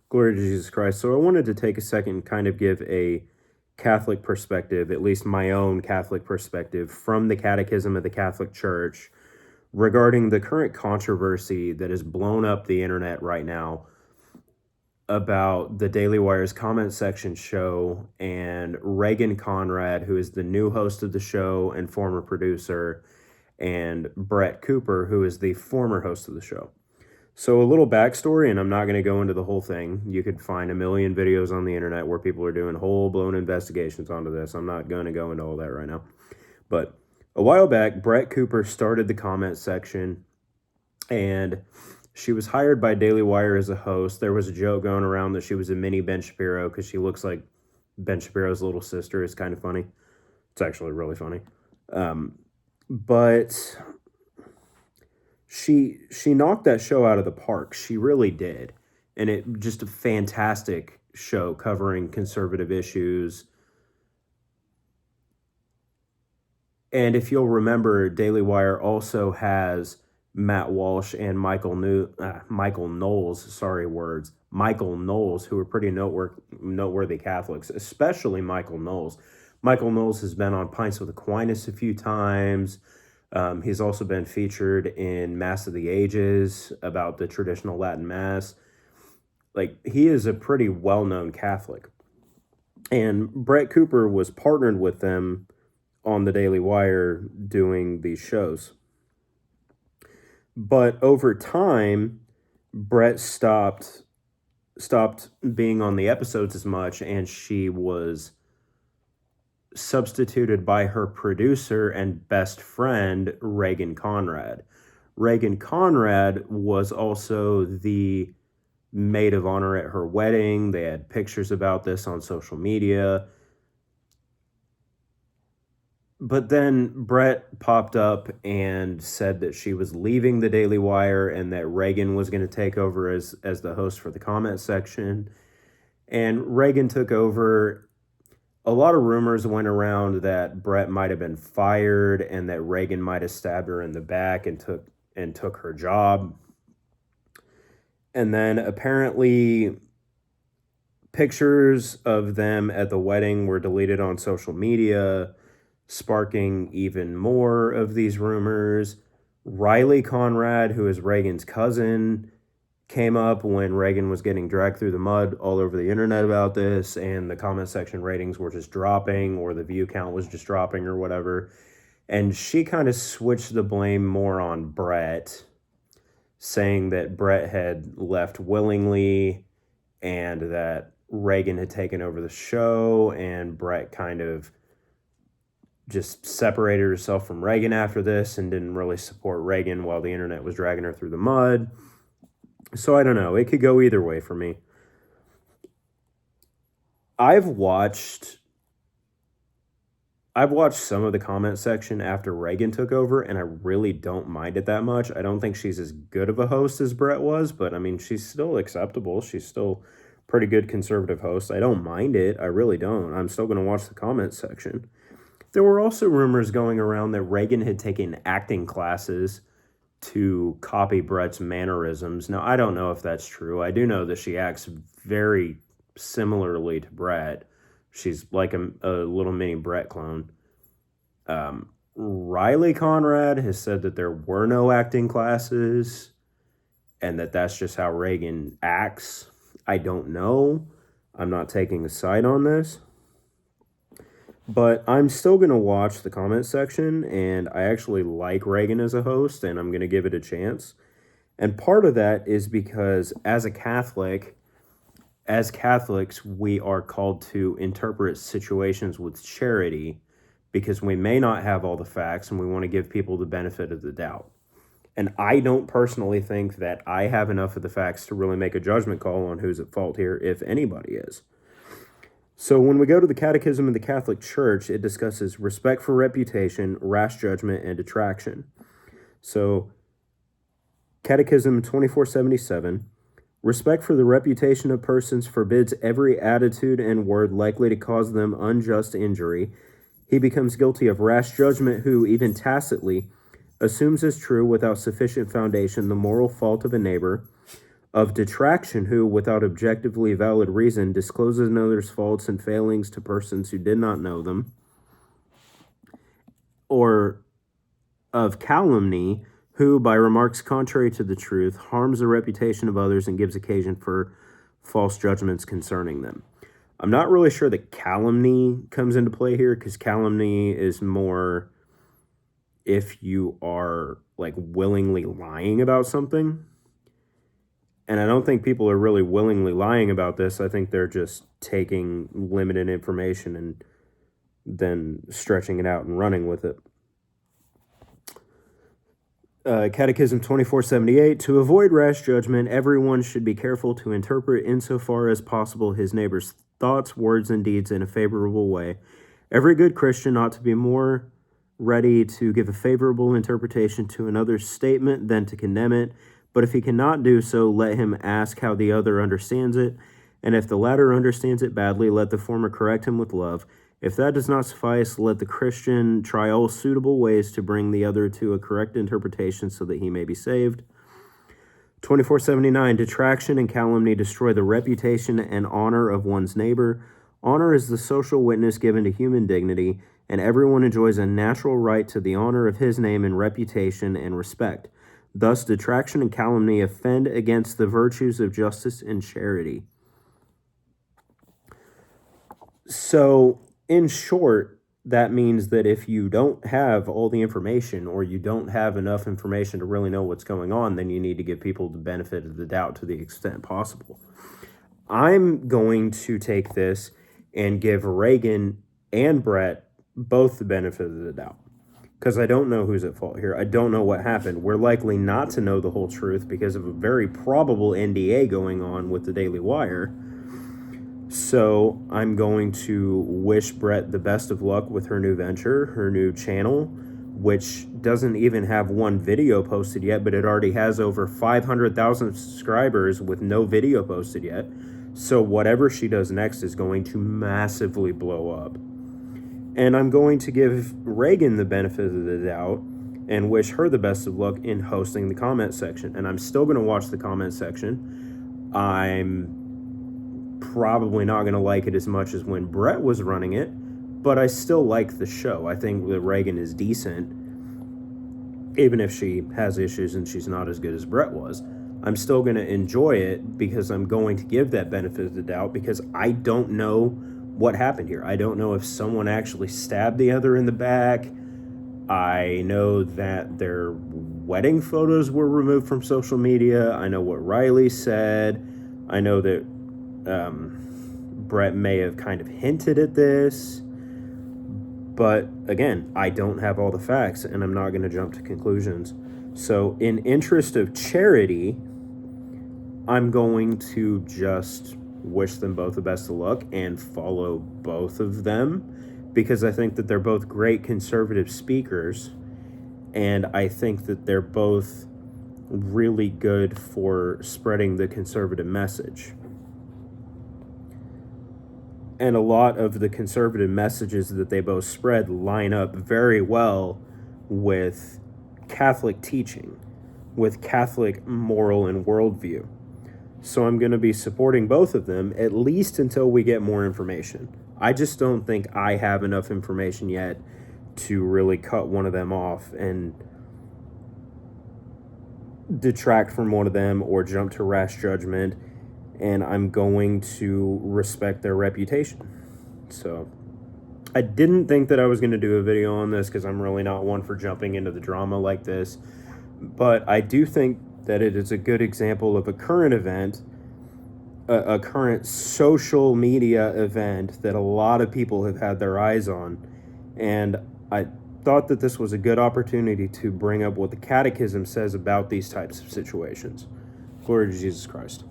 Glory to Jesus Christ. So I wanted to take a second and kind of give a Catholic perspective, at least my own Catholic perspective, from the Catechism of the Catholic Church regarding the current controversy that has blown up the internet right now about the Daily Wire's comment section show and Reagan Conrad, who is the new host of the show and former producer, and Brett Cooper, who is the former host of the show. So a little backstory, and I'm not going to go into the whole thing. You could find a million videos on the internet where people are doing whole-blown investigations onto this. I'm not going to go into all that right now. But a while back, Brett Cooper started the comment section, and she was hired by Daily Wire as a host. There was a joke going around that she was a mini Ben Shapiro because she looks like Ben Shapiro's little sister. It's kind of funny. It's actually really funny. But she knocked that show out of the park. She really did. And it just a fantastic show covering conservative issues. And if you'll remember, Daily Wire also has Matt Walsh and Michael Knowles, Michael Knowles, who are pretty noteworthy Catholics, especially Michael Knowles. Michael Knowles has been on Pints with Aquinas a few times. He's also been featured in Mass of the Ages about the traditional Latin Mass. Like, he is a pretty well-known Catholic. And Brett Cooper was partnered with them on the Daily Wire doing these shows. But over time, Brett stopped being on the episodes as much, and she was substituted by her producer and best friend, Reagan Conrad. Reagan Conrad was also the maid of honor at her wedding. They had pictures about this on social media. But then Brett popped up and said that she was leaving the Daily Wire and that Reagan was going to take over as the host for the comment section. And Reagan took over. A lot of rumors went around that Brett might have been fired and that Reagan might have stabbed her in the back and took her job. And then apparently pictures of them at the wedding were deleted on social media, sparking even more of these rumors. Riley Conrad, who is Reagan's cousin, came up when Reagan was getting dragged through the mud all over the internet about this, and the comment section ratings were just dropping, or the view count was just dropping, or whatever. And she kind of switched the blame more on Brett, saying that Brett had left willingly and that Reagan had taken over the show, and Brett kind of just separated herself from Reagan after this and didn't really support Reagan while the internet was dragging her through the mud. So I don't know. It could go either way for me. I've watched some of the comment section after Reagan took over, and I really don't mind it that much. I don't think she's as good of a host as Brett was, but I mean, she's still acceptable. She's still pretty good conservative host. I don't mind it. I really don't. I'm still going to watch the comment section. There were also rumors going around that Reagan had taken acting classes to copy Brett's mannerisms. Now, I don't know if that's true. I do know that she acts very similarly to Brett. She's like a little mini Brett clone. Riley Conrad has said that there were no acting classes and that that's just how Reagan acts. I don't know. I'm not taking a side on this. But I'm still going to watch the comment section, and I actually like Reagan as a host, and I'm going to give it a chance. And part of that is because as Catholics, we are called to interpret situations with charity because we may not have all the facts, and we want to give people the benefit of the doubt. And I don't personally think that I have enough of the facts to really make a judgment call on who's at fault here, if anybody is. So when we go to the Catechism of the Catholic Church, it discusses respect for reputation, rash judgment, and detraction. So Catechism 2477, respect for the reputation of persons forbids every attitude and word likely to cause them unjust injury. He becomes guilty of rash judgment who, even tacitly, assumes as true without sufficient foundation the moral fault of a neighbor, of detraction, who, without objectively valid reason, discloses another's faults and failings to persons who did not know them, or of calumny, who, by remarks contrary to the truth, harms the reputation of others and gives occasion for false judgments concerning them. I'm not really sure that calumny comes into play here, because calumny is more if you are like willingly lying about something. And I don't think people are really willingly lying about this. I think they're just taking limited information and then stretching it out and running with it. Catechism 2478, to avoid rash judgment, everyone should be careful to interpret insofar as possible his neighbor's thoughts, words, and deeds in a favorable way. Every good Christian ought to be more ready to give a favorable interpretation to another's statement than to condemn it. But if he cannot do so, let him ask how the other understands it, and if the latter understands it badly, let the former correct him with love. If that does not suffice, let the Christian try all suitable ways to bring the other to a correct interpretation so that he may be saved. 2479, detraction and calumny destroy the reputation and honor of one's neighbor. Honor is the social witness given to human dignity, and everyone enjoys a natural right to the honor of his name and reputation and respect. Thus, detraction and calumny offend against the virtues of justice and charity. So, in short, that means that if you don't have all the information, or you don't have enough information to really know what's going on, then you need to give people the benefit of the doubt to the extent possible. I'm going to take this and give Reagan and Brett both the benefit of the doubt, because I don't know who's at fault here. I don't know what happened. We're likely not to know the whole truth because of a very probable NDA going on with the Daily Wire. So I'm going to wish Brett the best of luck with her new venture, her new channel, which doesn't even have one video posted yet, but it already has over 500,000 subscribers with no video posted yet. So whatever she does next is going to massively blow up. And I'm going to give Reagan the benefit of the doubt and wish her the best of luck in hosting the comment section. And I'm still going to watch the comment section. I'm probably not going to like it as much as when Brett was running it, but I still like the show. I think that Reagan is decent, even if she has issues and she's not as good as Brett was. I'm still going to enjoy it because I'm going to give that benefit of the doubt, because I don't know what happened here. I don't know if someone actually stabbed the other in the back. I know that their wedding photos were removed from social media. I know what Riley said. I know that Brett may have kind of hinted at this, but again, I don't have all the facts, and I'm not going to jump to conclusions. So in interest of charity, I'm going to just wish them both the best of luck and follow both of them, because I think that they're both great conservative speakers, and I think that they're both really good for spreading the conservative message. And a lot of the conservative messages that they both spread line up very well with Catholic teaching, with Catholic moral and worldview. So I'm going to be supporting both of them, at least until we get more information. I just don't think I have enough information yet to really cut one of them off and detract from one of them or jump to rash judgment. And I'm going to respect their reputation. So I didn't think that I was going to do a video on this, because I'm really not one for jumping into the drama like this. But I do think that it is a good example of a current event, a current social media event that a lot of people have had their eyes on. And I thought that this was a good opportunity to bring up what the Catechism says about these types of situations. Glory to Jesus Christ.